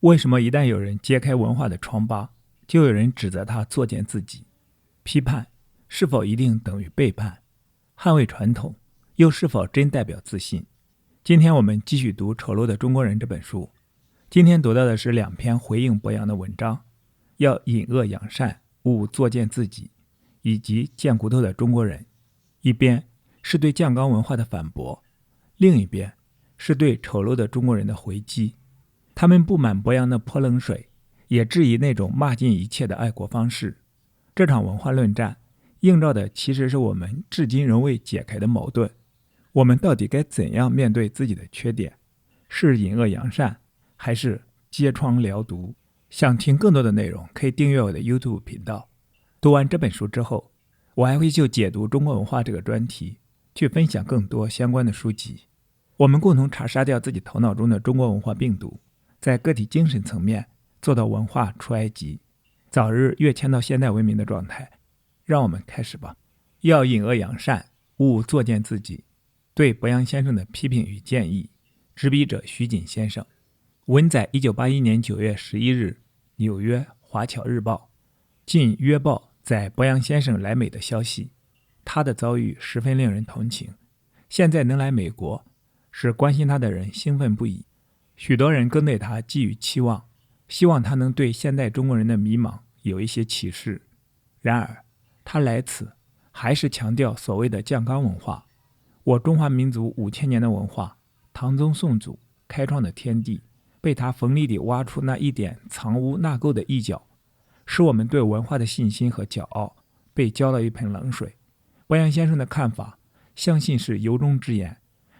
为什么一旦有人揭开文化的疮疤，就有人指责他作践自己？批判是否一定等于背叛？捍卫传统又是否真代表自信？今天我们继续读《丑陋的中国人》这本书。今天读到的是2篇回应博洋的文章，要隐恶扬善，勿作践自己，以及贱骨头的中国人。一边是对酱缸文化的反驳，另一边是对丑陋的中国人的回击。他们不满博洋的泼冷水，也质疑那种骂尽一切的爱国方式。这场文化论战映照的其实是我们至今仍未解开的矛盾。我们到底该怎样面对自己的缺点？是隐恶扬善，还是揭疮疗毒？想听更多的内容，可以订阅我的 YouTube 频道。读完这本书之后，我还会就解读中国文化这个专题去分享更多相关的书籍。我们共同查杀掉自己头脑中的中国文化病毒，在个体精神层面做到文化出埃及，早日跃迁到现代文明的状态。让我们开始吧。要隐恶扬善，勿作践自己。对博洋先生的批评与建议，执笔者徐锦先生。文载1981年9月11日纽约华侨日报。近约报载博洋先生来美的消息，他的遭遇十分令人同情。现在能来美国，使关心他的人兴奋不已，许多人更对他寄予期望，希望他能对现代中国人的迷茫有一些启示。然而他来此还是强调所谓的酱缸文化。我中华民族5000年的文化，唐宗宋祖开创的天地，被他锋利地挖出那一点藏污纳垢的一角，使我们对文化的信心和骄傲被浇了一盆冷水。博洋先生的看法，相信是由衷之言，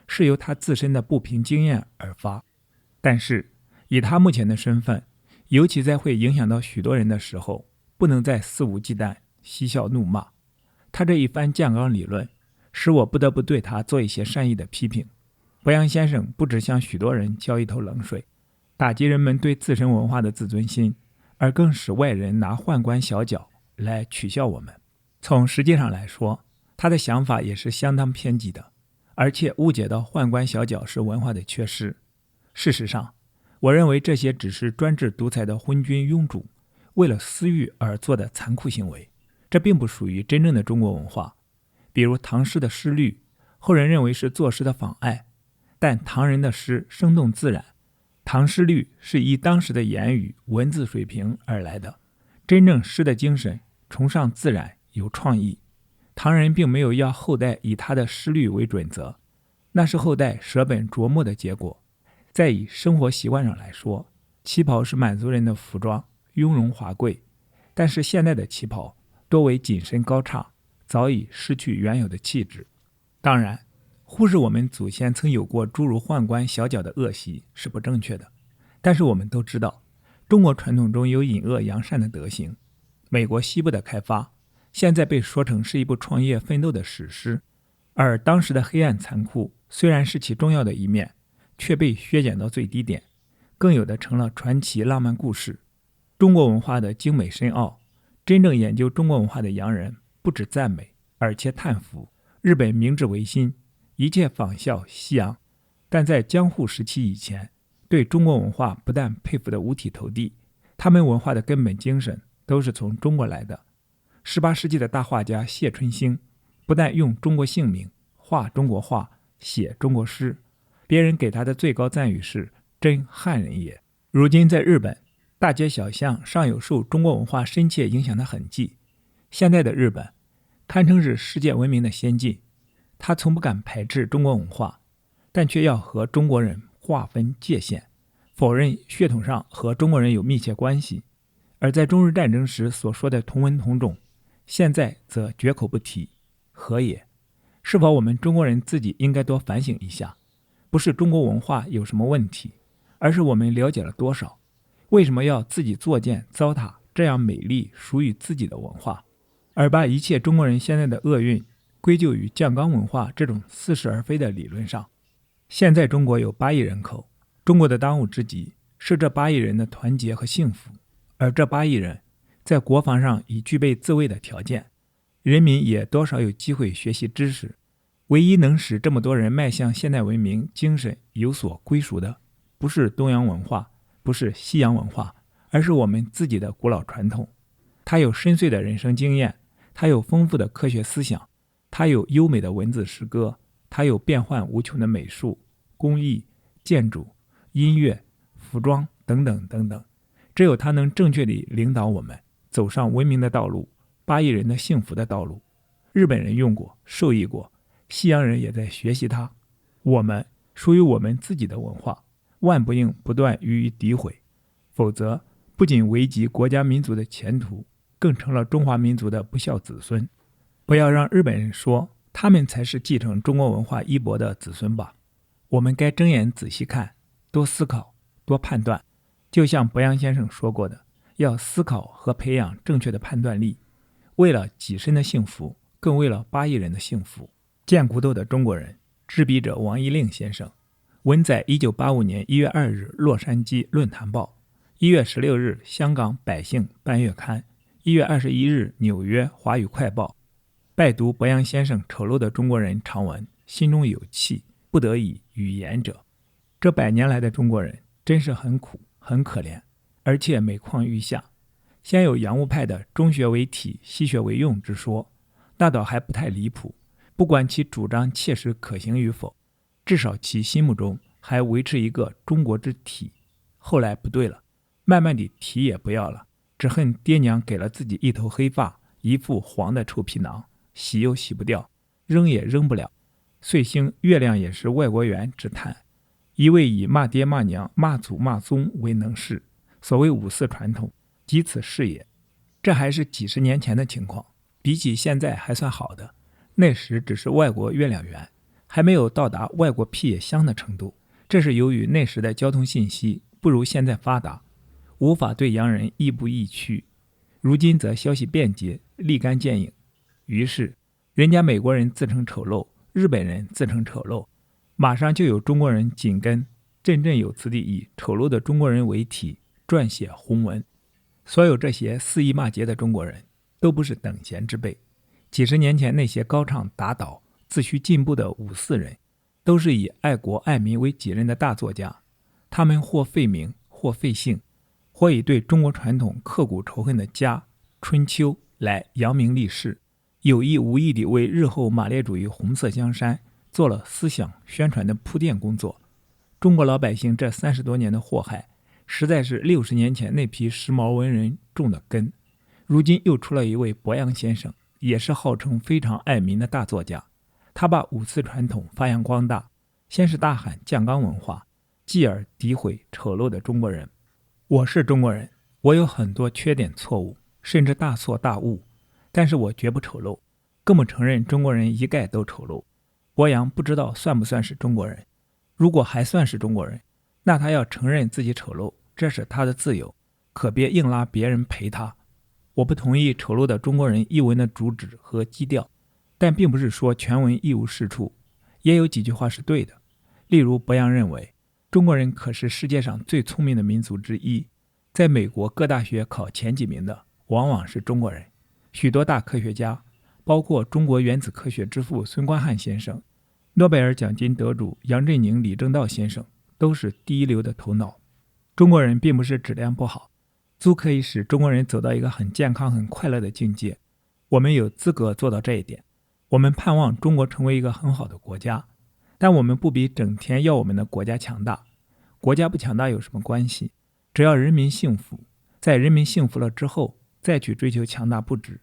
是由他自身的不平经验而发。但是以他目前的身份，尤其在会影响到许多人的时候，不能再肆无忌惮嬉笑怒骂。他这一番酱缸理论使我不得不对他做一些善意的批评。博洋先生不只向许多人浇一头冷水，打击人们对自身文化的自尊心，而更使外人拿宦官小脚来取笑我们。从实际上来说，他的想法也是相当偏激的，而且误解到宦官小脚是文化的缺失。事实上，我认为这些只是专制独裁的昏君庸主为了私欲而做的残酷行为，这并不属于真正的中国文化。比如唐诗的诗律，后人认为是作诗的妨碍，但唐人的诗生动自然，唐诗律是依当时的言语文字水平而来的。真正诗的精神崇尚自然有创意，唐人并没有要后代以他的诗律为准则，那是后代舍本逐末的结果。再以生活习惯上来说，旗袍是满族人的服装，雍容华贵，但是现代的旗袍多为紧身高叉，早已失去原有的气质。当然，忽视我们祖先曾有过诸如宦官小脚的恶习是不正确的，但是我们都知道，中国传统中有隐恶扬善的德行。美国西部的开发现在被说成是一部创业奋斗的史诗，而当时的黑暗残酷虽然是其重要的一面，却被削减到最低点，更有的成了传奇浪漫故事。中国文化的精美深奥，真正研究中国文化的洋人不止赞美，而且叹服。日本明治维新，一切仿效西洋，但在江户时期以前，对中国文化不但佩服得五体投地，他们文化的根本精神都是从中国来的。18世纪的大画家谢春兴不但用中国姓名画中国画，写中国诗，别人给他的最高赞誉是真汉人也。如今在日本，大街小巷尚有受中国文化深切影响的痕迹。现在的日本堪称是世界文明的先进，他从不敢排斥中国文化，但却要和中国人划分界限，否认血统上和中国人有密切关系。而在中日战争时所说的同文同种，现在则绝口不提，何也？是否我们中国人自己应该多反省一下？不是中国文化有什么问题，而是我们了解了多少？为什么要自己作践糟蹋这样美丽属于自己的文化，而把一切中国人现在的厄运归咎于酱缸文化这种似是而非的理论上？现在中国有8亿人口，中国的当务之急是这8亿人的团结和幸福，而这8亿人在国防上已具备自卫的条件，人民也多少有机会学习知识。唯一能使这么多人迈向现代文明精神有所归属的，不是东洋文化，不是西洋文化，而是我们自己的古老传统。它有深邃的人生经验，它有丰富的科学思想，它有优美的文字诗歌，它有变幻无穷的美术、工艺、建筑、音乐、服装等等等等。只有它能正确地领导我们走上文明的道路，巴以人的幸福的道路。日本人用过，受益过，西洋人也在学习它。我们属于我们自己的文化，万不应不断予以诋毁，否则不仅危及国家民族的前途，更成了中华民族的不孝子孙。不要让日本人说他们才是继承中国文化衣钵的子孙吧。我们该睁眼仔细看，多思考，多判断。就像博洋先生说过的，要思考和培养正确的判断力，为了己身的幸福，更为了巴以人的幸福。贱骨头的中国人，执笔者王一令先生，文载1985年1月2日洛杉矶论坛报，1月16日香港百姓半月刊，1月21日纽约华语快报。拜读博洋先生丑陋的中国人长文，心中有气，不得已语言者。这100年来的中国人真是很苦很可怜，而且每况愈下。先有洋务派的中学为体，西学为用之说，那倒还不太离谱，不管其主张切实可行与否，至少其心目中还维持一个中国之体。后来不对了，慢慢地体也不要了，只恨爹娘给了自己一头黑发，一副黄的臭皮囊，洗又洗不掉，扔也扔不了。岁星月亮也是外国元之叹，一味以骂爹骂娘骂祖骂宗为能事，所谓五四传统即此是也。这还是几十年前的情况，比起现在还算好的，那时只是外国月亮圆，还没有到达外国屁也香的程度。这是由于那时的交通信息不如现在发达，无法对洋人亦步亦趋。如今则消息便捷，立竿见影，于是人家美国人自称丑陋，日本人自称丑陋，马上就有中国人紧跟，振振有词地以丑陋的中国人为题撰写宏文。所有这些肆意骂街的中国人都不是等闲之辈，几十年前那些高唱打倒自诩进步的五四人，都是以爱国爱民为己任的大作家。他们或废名或废姓，或以对中国传统刻骨仇恨的家春秋来扬名立世，有意无意地为日后马列主义红色江山做了思想宣传的铺垫工作。中国老百姓这30多年的祸害，实在是60年前那批时髦文人种的根。如今又出了一位博洋先生，也是号称非常爱民的大作家。他把五四传统发扬光大，先是大喊酱缸文化，继而诋毁丑陋的中国人。我是中国人，我有很多缺点错误，甚至大错大误，但是我绝不丑陋，更不承认中国人一概都丑陋。博洋不知道算不算是中国人，如果还算是中国人，那他要承认自己丑陋，这是他的自由，可别硬拉别人陪他。我不同意丑陋的中国人一文的主旨和基调，但并不是说全文一无是处，也有几句话是对的。例如博洋认为中国人可是世界上最聪明的民族之一，在美国各大学考前几名的往往是中国人。许多大科学家，包括中国原子科学之父孙光汉先生，诺贝尔奖金得主杨振宁、李政道先生，都是第一流的头脑。中国人并不是质量不好，足可以使中国人走到一个很健康很快乐的境界。我们有资格做到这一点，我们盼望中国成为一个很好的国家，但我们不比整天要我们的国家强大。国家不强大有什么关系？只要人民幸福，在人民幸福了之后，再去追求强大不止。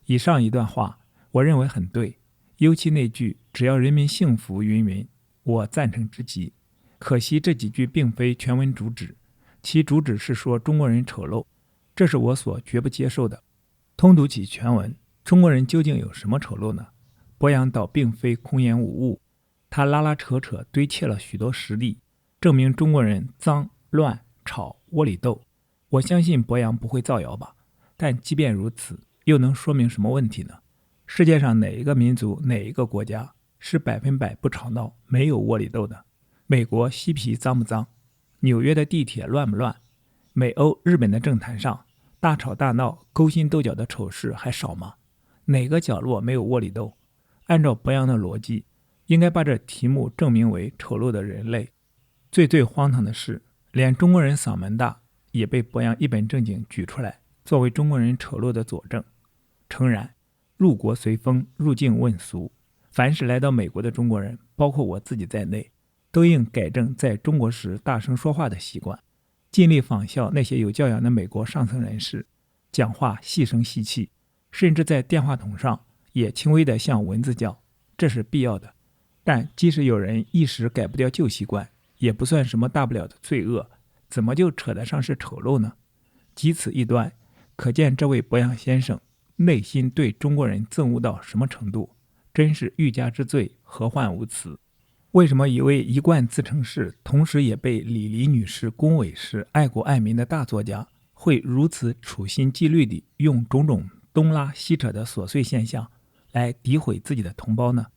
以上一段话我认为很对，尤其那句只要人民幸福云云，我赞成之极。可惜这几句并非全文主旨，其主旨是说中国人丑陋，这是我所绝不接受的。通读起全文，中国人究竟有什么丑陋呢？博洋倒并非空言无物，他拉拉扯扯堆砌了许多实例，证明中国人脏乱吵窝里斗。我相信博洋不会造谣吧，但即便如此，又能说明什么问题呢？世界上哪一个民族哪一个国家是100%不吵闹没有窝里斗的？美国嬉皮脏不脏？纽约的地铁乱不乱？美欧日本的政坛上大吵大闹勾心斗角的丑事还少吗？哪个角落没有窝里斗？按照博洋的逻辑，应该把这题目证明为丑陋的人类。最荒唐的是，连中国人嗓门大也被博洋一本正经举出来，作为中国人丑陋的佐证。诚然，入国随风，入境问俗，凡是来到美国的中国人，包括我自己在内，都应改正在中国时大声说话的习惯，尽力仿效那些有教养的美国上层人士，讲话细声细气，甚至在电话筒上也轻微地向蚊子叫，这是必要的。但即使有人一时改不掉旧习惯，也不算什么大不了的罪恶，怎么就扯得上是丑陋呢？即此一端，可见这位博洋先生内心对中国人憎恶到什么程度，真是欲加之罪，何患无辞。为什么一位一贯自称是，同时也被李黎女士恭维是爱国爱民的大作家，会如此处心积虑地用种种东拉西扯的琐碎现象来诋毁自己的同胞呢？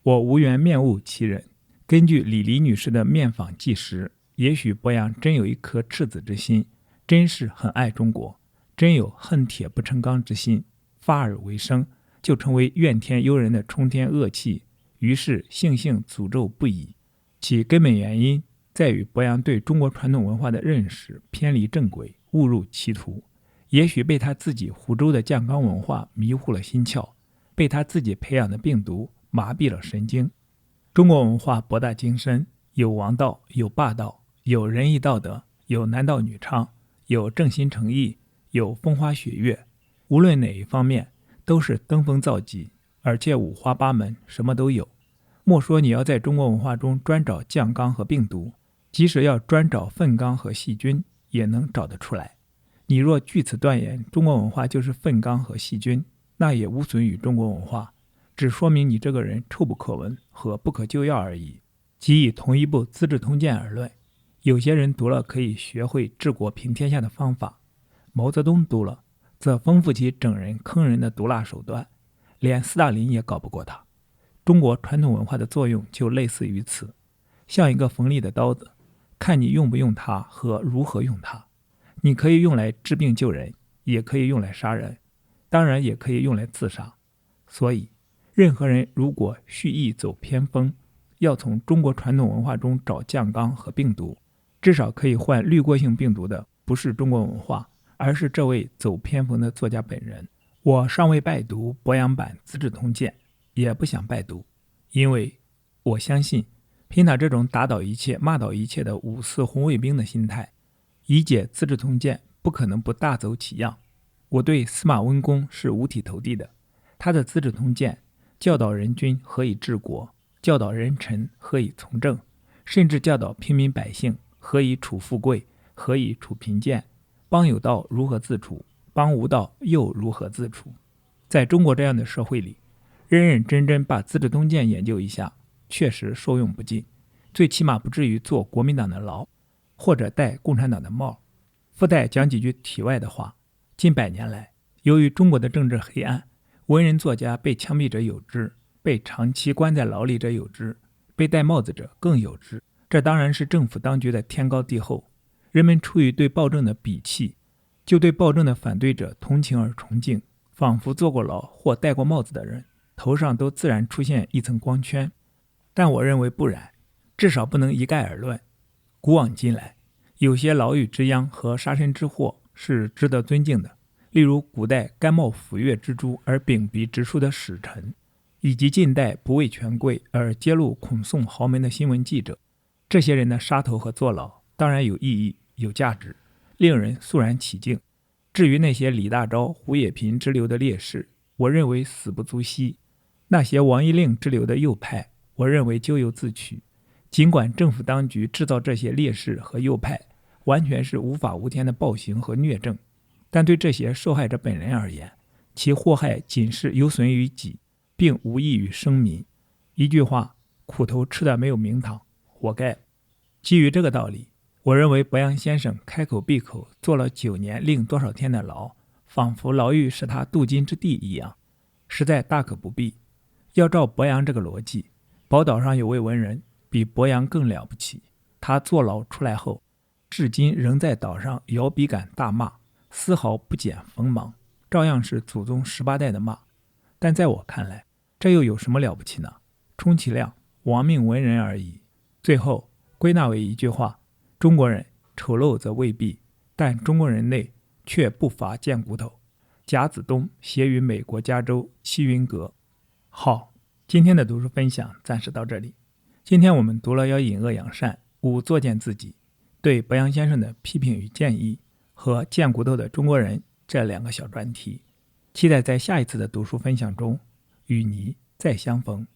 我无缘面悟其人，根据李黎女士的面访纪实，也许博洋真有一颗赤子之心，真是很爱中国，真有恨铁不成钢之心，发而为生，就成为怨天尤人的冲天恶气，于是悻悻诅咒不已。其根本原因在于博洋对中国传统文化的认识偏离正轨，误入歧途，也许被他自己湖州的酱缸文化迷糊了心窍，被他自己培养的病毒麻痹了神经。中国文化博大精深，有王道，有霸道，有仁义道德，有男盗女娼，有正心诚意，有风花雪月，无论哪一方面都是登峰造极，而且五花八门，什么都有。莫说你要在中国文化中专找酱缸和病毒，即使要专找粪缸和细菌，也能找得出来。你若据此断言中国文化就是粪缸和细菌，那也无损于中国文化，只说明你这个人臭不可闻和不可救药而已。即以同一部《资治通鉴》而论，有些人读了可以学会治国平天下的方法，毛泽东读了则丰富其整人坑人的毒辣手段，连斯大林也搞不过他。中国传统文化的作用就类似于此，像一个锋利的刀子，看你用不用它和如何用它。你可以用来治病救人，也可以用来杀人，当然也可以用来自杀。所以任何人如果蓄意走偏锋，要从中国传统文化中找酱缸和病毒，至少可以患滤过性病毒的不是中国文化，而是这位走偏锋的作家本人。我尚未拜读博洋版《资治通鉴》，也不想拜读，因为我相信凭他这种打倒一切骂倒一切的五四红卫兵的心态，理解《资治通鉴》不可能不大走其样。我对司马温公是五体投地的，他的《资治通鉴》教导人君何以治国，教导人臣何以从政，甚至教导平民百姓何以处富贵，何以处贫贱，邦有道如何自处，邦无道又如何自处。在中国这样的社会里，认认真真把《资治通鉴》研究一下，确实受用不尽，最起码不至于坐国民党的牢，或者戴共产党的帽。附带讲几句题外的话，近100年来，由于中国的政治黑暗，文人作家被枪毙者有之，被长期关在牢里者有之，被戴帽子者更有之。这当然是政府当局的天高地厚，人们出于对暴政的鄙弃，就对暴政的反对者同情而崇敬，仿佛坐过牢或戴过帽子的人头上都自然出现一层光圈。但我认为不然，至少不能一概而论。古往今来，有些牢狱之殃和杀身之祸是值得尊敬的，例如古代甘冒斧钺之诛而秉笔直书的使臣，以及近代不畏权贵而揭露孔宋豪门的新闻记者。这些人的杀头和坐牢当然有意义有价值，令人肃然起敬。至于那些李大钊、胡也频之流的烈士，我认为死不足惜。那些王一令之流的右派，我认为咎由自取。尽管政府当局制造这些烈士和右派完全是无法无天的暴行和虐政，但对这些受害者本人而言，其祸害仅是有损于己，并无益于生民。一句话，苦头吃的没有名堂，活该。基于这个道理，我认为博洋先生开口闭口坐了9年另多少天的牢，仿佛牢狱是他镀金之地一样，实在大可不必。要照博洋这个逻辑，宝岛上有位文人比博洋更了不起，他坐牢出来后，至今仍在岛上摇笔杆大骂，丝毫不减锋芒，照样是祖宗18代的骂。但在我看来，这又有什么了不起呢？充其量亡命文人而已。最后归纳为一句话，中国人丑陋则未必，但中国人内却不乏贱骨头。贾子东写于美国加州西云阁。好，今天的读书分享暂时到这里。今天我们读了要隐恶扬善，五作践自己，对白杨先生的批评与建议和贱骨头的中国人这两个小专题。期待在下一次的读书分享中与你再相逢。